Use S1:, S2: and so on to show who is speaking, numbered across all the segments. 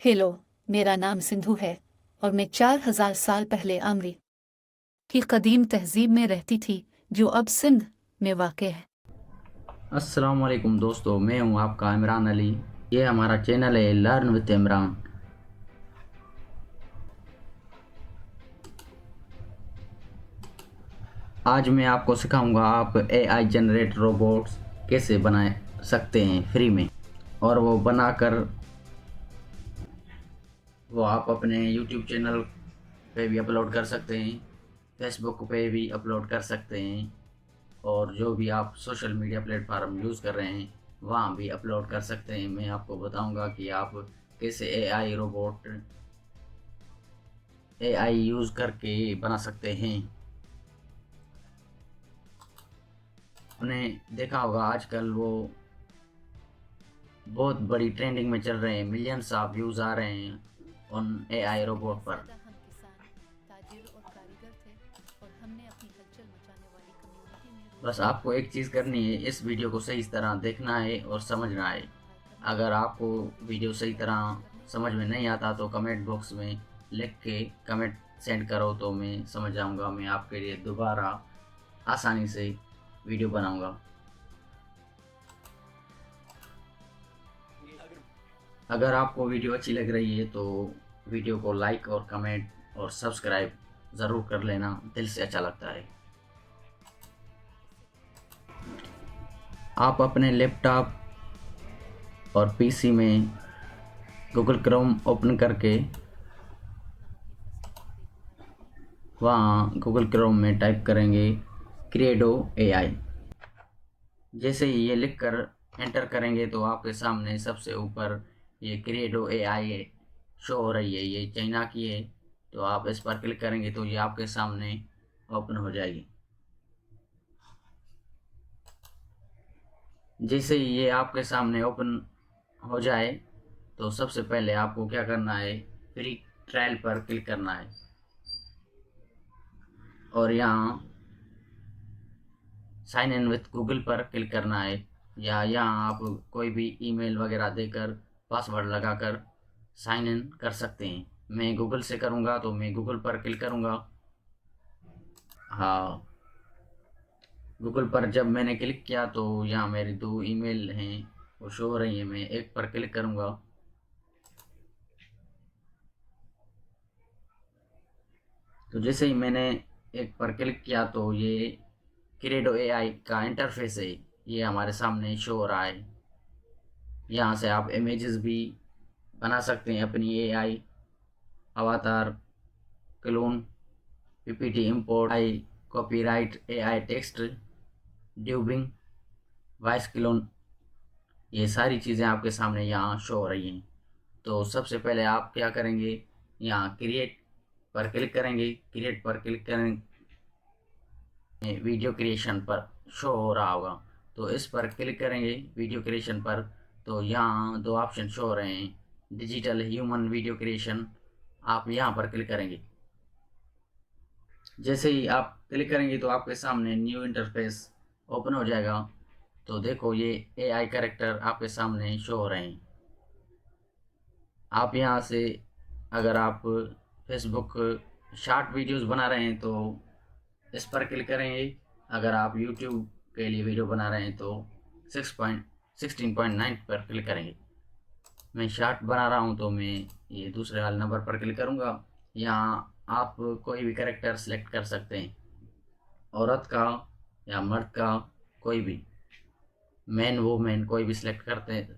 S1: Hello, मेरा नाम सिंधु है और मैं 4000 साल पहले आमरी की कदीम तहजीब में रहती थी जो अब सिंध में वाक़ है।
S2: अस्सलाम वालेकुम दोस्तों, मैं हूं आपका इमरान अली। ये हमारा चैनल है लर्न विद इमरान। आज मैं आपको सिखाऊंगा आप एआई जनरेट रोबोट्स कैसे बना सकते हैं फ्री में, और वो बनाकर वो आप अपने यूट्यूब चैनल पे भी अपलोड कर सकते हैं, फेसबुक पे भी अपलोड कर सकते हैं, और जो भी आप सोशल मीडिया प्लेटफार्म यूज़ कर रहे हैं वहाँ भी अपलोड कर सकते हैं। मैं आपको बताऊंगा कि आप कैसे एआई यूज़ करके बना सकते हैं। आपने देखा होगा आजकल वो बहुत बड़ी ट्रेंडिंग में चल रहे हैं, मिलियंस ऑफ व्यूज़ आ रहे हैं उन एआई रोबोट पर।
S1: ज़्यादा हम किसान, ताजिर और कारीगर थे और हमने अपनी हलचल मचाने वाली कम्युनिटी में
S2: बस
S1: रोज़गार
S2: आपको एक चीज़ करनी है, इस वीडियो को सही तरह देखना है और समझना है। अगर आपको वीडियो सही तरह समझ में नहीं आता तो कमेंट बॉक्स में लिख के कमेंट सेंड करो, तो मैं समझ जाऊंगा, मैं आपके लिए दोबारा आसानी से वीडियो बनाऊंगा। अगर आपको वीडियो अच्छी लग रही है तो वीडियो को लाइक और कमेंट और सब्सक्राइब ज़रूर कर लेना, दिल से अच्छा लगता है। आप अपने लैपटॉप और पीसी में गूगल क्रोम ओपन करके वहाँ गूगल क्रोम में टाइप करेंगे क्रिएडो एआई। जैसे ही ये लिख कर एंटर करेंगे तो आपके सामने सबसे ऊपर ये क्रिएडो एआई शो हो रही है, ये चाइना की है। तो आप इस पर क्लिक करेंगे तो ये आपके सामने ओपन हो जाएगी। जैसे ही ये आपके सामने ओपन हो जाए तो सबसे पहले आपको क्या करना है, फ्री ट्रायल पर क्लिक करना है, और यहाँ साइन इन विथ गूगल पर क्लिक करना है, या यहाँ आप कोई भी ईमेल वगैरह देकर पासवर्ड लगाकर साइन इन कर सकते हैं। मैं गूगल से करूँगा तो मैं गूगल पर क्लिक करूँगा। हाँ, गूगल पर जब मैंने क्लिक किया तो यहाँ मेरी दो ईमेल हैं, वो शो हो रही हैं। मैं एक पर क्लिक करूँगा तो जैसे ही मैंने एक पर क्लिक किया तो ये क्रेडो एआई का इंटरफेस है, ये हमारे सामने शो हो रहा है। यहाँ से आप इमेजेस भी बना सकते हैं अपनी AI, avatar, clone, PPT import, I copyright, AI text, dubbing, voice clone, ये सारी चीज़ें आपके सामने यहाँ शो हो रही हैं। तो सबसे पहले आप क्या करेंगे, यहाँ क्रिएट पर क्लिक करेंगे। क्रिएट पर क्लिक करेंगे, वीडियो क्रिएशन पर शो हो रहा होगा, तो इस पर क्लिक करेंगे वीडियो क्रिएशन पर। तो यहाँ दो ऑप्शन शो हो रहे हैं, डिजिटल ह्यूमन वीडियो क्रिएशन, आप यहाँ पर क्लिक करेंगे। जैसे ही आप क्लिक करेंगे तो आपके सामने न्यू इंटरफेस ओपन हो जाएगा। तो देखो ये एआई कैरेक्टर आपके सामने शो हो रहे हैं। आप यहाँ से अगर आप फेसबुक शॉर्ट वीडियोस बना रहे हैं तो इस पर क्लिक करेंगे। अगर आप यूट्यूब के लिए वीडियो बना रहे हैं तो 16.9 पर क्लिक करेंगे। मैं शॉर्ट बना रहा हूँ तो मैं ये दूसरे वाले नंबर पर क्लिक करूँगा। यहाँ आप कोई भी कैरेक्टर सेलेक्ट कर सकते हैं, औरत का या मर्द का, कोई भी, मैन वुमेन कोई भी सिलेक्ट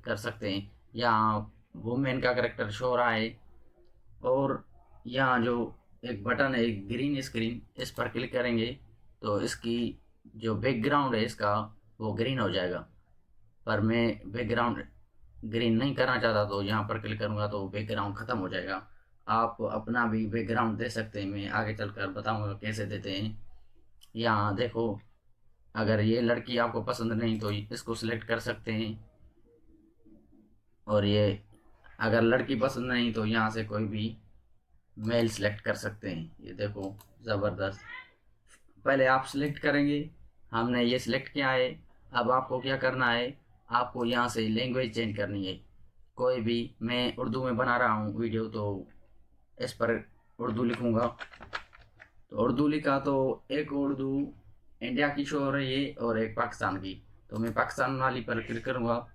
S2: कर सकते हैं। यहाँ वुमेन का कैरेक्टर शो हो रहा है, और यहाँ जो एक बटन है, एक ग्रीन स्क्रीन, इस पर क्लिक करेंगे तो इसकी जो बैकग्राउंड है इसका वो ग्रीन हो जाएगा। पर मैं बैकग्राउंड ग्रीन नहीं करना चाहता तो यहाँ पर क्लिक करूँगा तो बैकग्राउंड ख़त्म हो जाएगा। आप अपना भी बैकग्राउंड दे सकते हैं, मैं आगे चलकर बताऊँगा कैसे देते हैं। यहाँ देखो, अगर ये लड़की आपको पसंद नहीं तो इसको सिलेक्ट कर सकते हैं, और ये अगर लड़की पसंद नहीं तो यहाँ से कोई भी मेल सेलेक्ट कर सकते हैं। ये देखो, ज़बरदस्त। पहले आप सिलेक्ट करेंगे, हमने ये सिलेक्ट किया है। अब आपको क्या करना है, आपको यहाँ से लैंग्वेज चेंज करनी है। कोई भी, मैं उर्दू में बना रहा हूँ वीडियो, तो इस पर उर्दू लिखूँगा। तो उर्दू लिखा तो एक उर्दू इंडिया की शो हो रही है और एक पाकिस्तान की, तो मैं पाकिस्तान वाली पर क्लिक करूँगा।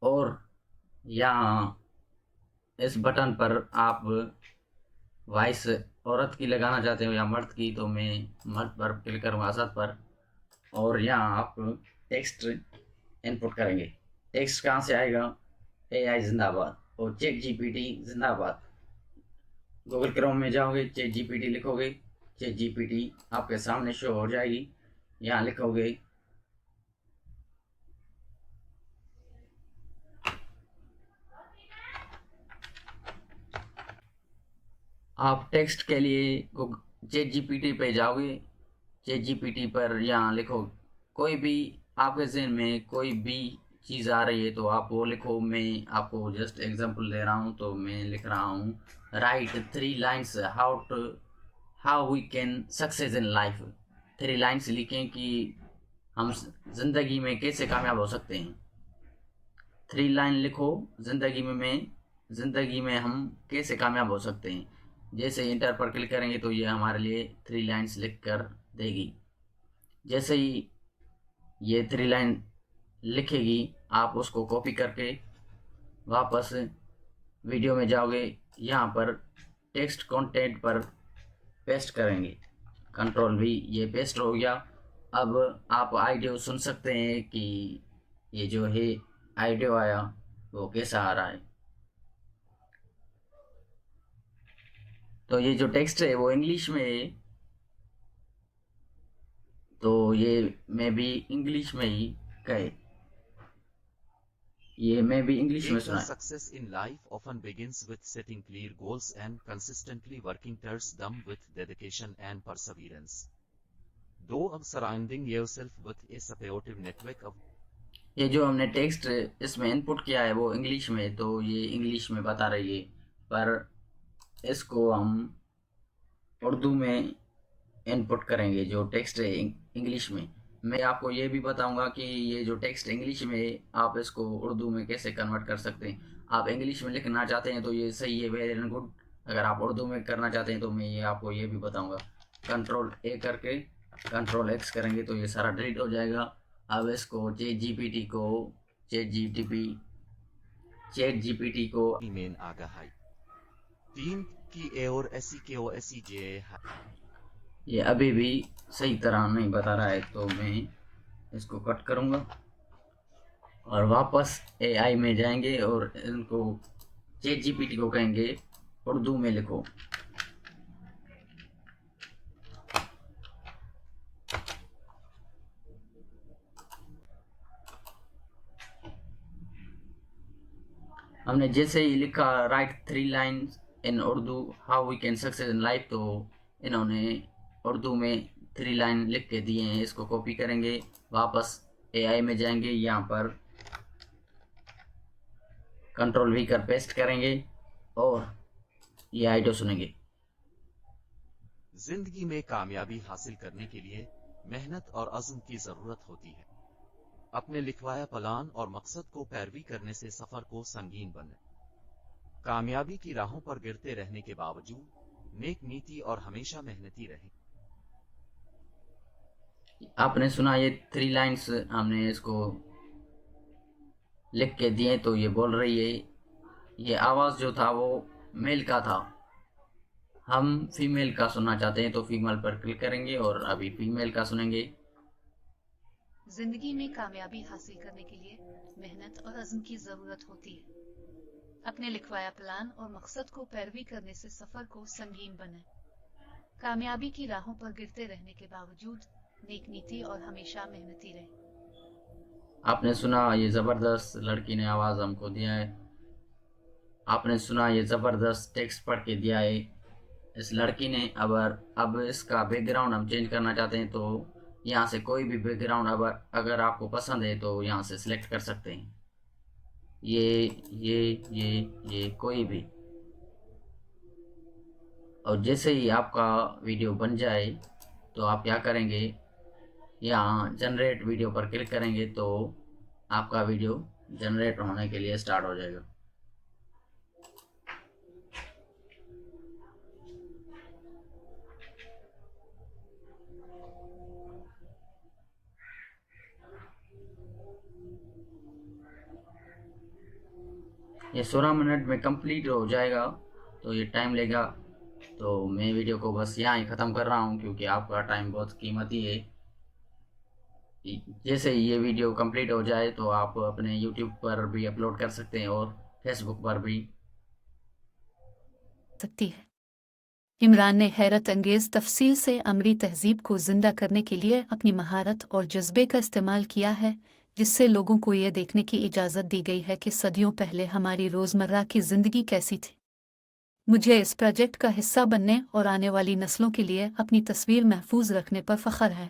S2: और यहाँ इस बटन पर आप वॉइस औरत की लगाना चाहते हो या मर्द की, तो मैं मर्द पर क्लिक करूँगा, असद पर। और यहाँ आप टेक्स्ट इनपुट करेंगे। टेक्स्ट कहाँ से आएगा? AI जिंदाबाद और चैट जीपीटी जिंदाबाद। गूगल क्रोम में जाओगे, चैट जीपीटी लिखोगे, चैट जीपीटी आपके सामने शो हो जाएगी। यहाँ लिखोगे आप टेक्स्ट के लिए चैट जीपीटी पे जाओगे, चैट जीपीटी पर यहाँ लिखो कोई भी, आपके जहन में कोई भी चीज़ आ रही है तो आप वो लिखो। मैं आपको जस्ट एग्जांपल दे रहा हूँ, तो मैं लिख रहा हूँ write 3 lines how we can success in life. 3 lines लिखें कि हम ज़िंदगी में कैसे कामयाब हो सकते हैं। 3 लाइन लिखो, ज़िंदगी में हम कैसे कामयाब हो सकते हैं। जैसे इंटर पर क्लिक करेंगे तो ये हमारे लिए 3 लाइन्स लिख कर देगी। जैसे ही ये 3 लाइन लिखेगी, आप उसको कॉपी करके वापस वीडियो में जाओगे, यहाँ पर टेक्स्ट कंटेंट पर पेस्ट करेंगे, कंट्रोल V, ये पेस्ट हो गया। अब आप ऑडियो सुन सकते हैं कि ये जो है ऑडियो आया वो कैसा आ रहा है। तो ये जो टेक्स्ट है वो इंग्लिश में है, तो ये मैं भी इंग्लिश में ही कहे, ये मैं भी इंग्लिश में
S3: The
S2: सुना।
S3: success in life often begins with setting clear goals and consistently working towards them with dedication and perseverance. Though surrounding yourself with a supportive network of
S2: ये जो हमने टेक्स्ट इसमें इनपुट किया है वो इंग्लिश में, तो ये इंग्लिश में बता रही है, पर इसको हम उर्दू में इनपुट करेंगे। जो टेक्स्ट है इंग्लिश में, मैं आपको ये भी बताऊंगा कि ये जो टेक्स्ट इंग्लिश में है आप इसको उर्दू में कैसे कन्वर्ट कर सकते हैं। आप इंग्लिश में लिखना चाहते हैं तो ये सही है, वेरी एंड गुड। अगर आप उर्दू में करना चाहते हैं तो मैं ये आपको ये भी बताऊंगा। Ctrl+A करके Ctrl+X करेंगे तो ये सारा डिलीट हो जाएगा। अब इसको चैट जीपीटी को
S3: ईमेन आगाहाई 3 की और ऐसी जे
S2: ये अभी भी सही तरह नहीं बता रहा है, तो मैं इसको कट करूँगा और वापस AI में जाएंगे और इनको चैट जीपीटी को कहेंगे उर्दू में लिखो। हमने जैसे ही लिखा write 3 lines in Urdu how we can success in life, तो इन्होंने उर्दू में 3 लाइन लिख के दिए हैं। इसको कॉपी करेंगे, वापस AI में जाएंगे, यहाँ पर Ctrl+V कर पेस्ट करेंगे और ये ऑडियो सुनेंगे।
S3: जिंदगी में कामयाबी हासिल करने के लिए मेहनत और अज़्म की जरूरत होती है। अपने लिखवाया प्लान और मकसद को पैरवी करने से सफर को संगीन बने। कामयाबी की राहों पर गिरते रहने के बावजूद नेक नीति और हमेशा मेहनती रहें।
S2: आपने सुना ये 3 लाइन्स हमने इसको लिख के दिए, तो ये बोल रही है। ये आवाज़ जो था वो मेल का था, हम फीमेल का सुनना चाहते हैं तो फीमेल पर क्लिक करेंगे और अभी फीमेल का सुनेंगे।
S1: जिंदगी में कामयाबी हासिल करने के लिए मेहनत और अज़्म की जरूरत होती है। अपने लिखवाया प्लान और मकसद को पैरवी करने से सफर को संगीन बने। कामयाबी की राहों पर गिरते रहने के बावजूद नेक नीति और हमेशा मेहनती रहे।
S2: आपने सुना ये ज़बरदस्त लड़की ने आवाज़ हमको दिया है। आपने सुना ये ज़बरदस्त टेक्स्ट पढ़ के दिया है इस लड़की ने। अब इसका बैकग्राउंड हम चेंज करना चाहते हैं तो यहाँ से कोई भी बैकग्राउंड अगर आपको पसंद है तो यहाँ से सिलेक्ट कर सकते हैं। ये कोई भी। और जैसे ही आपका वीडियो बन जाए तो आप क्या करेंगे, यहाँ जनरेट वीडियो पर क्लिक करेंगे तो आपका वीडियो जनरेट होने के लिए स्टार्ट हो जाएगा। ये 16 मिनट में कंप्लीट हो जाएगा, तो ये टाइम लेगा। तो मैं वीडियो को बस यहाँ ही ख़त्म कर रहा हूँ, क्योंकि आपका टाइम बहुत कीमती है। जैसे ये वीडियो कंप्लीट हो जाए तो आप अपने YouTube पर भी अपलोड कर सकते हैं और फेसबुक पर भी।
S1: सकती है। इमरान ने हैरत अंगेज तफसील से अमरी तहजीब को जिंदा करने के लिए अपनी महारत और जज्बे का इस्तेमाल किया है, जिससे लोगों को यह देखने की इजाज़त दी गई है कि सदियों पहले हमारी रोज़मर्रा की ज़िंदगी कैसी थी। मुझे इस प्रोजेक्ट का हिस्सा बनने और आने वाली नस्लों के लिए अपनी तस्वीर महफूज रखने पर फ़ख्र है।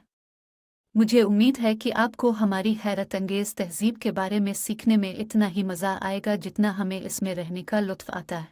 S1: मुझे उम्मीद है कि आपको हमारी हैरत अंगेज तहजीब के बारे में सीखने में इतना ही मज़ा आएगा जितना हमें इसमें रहने का लुत्फ़ आता है।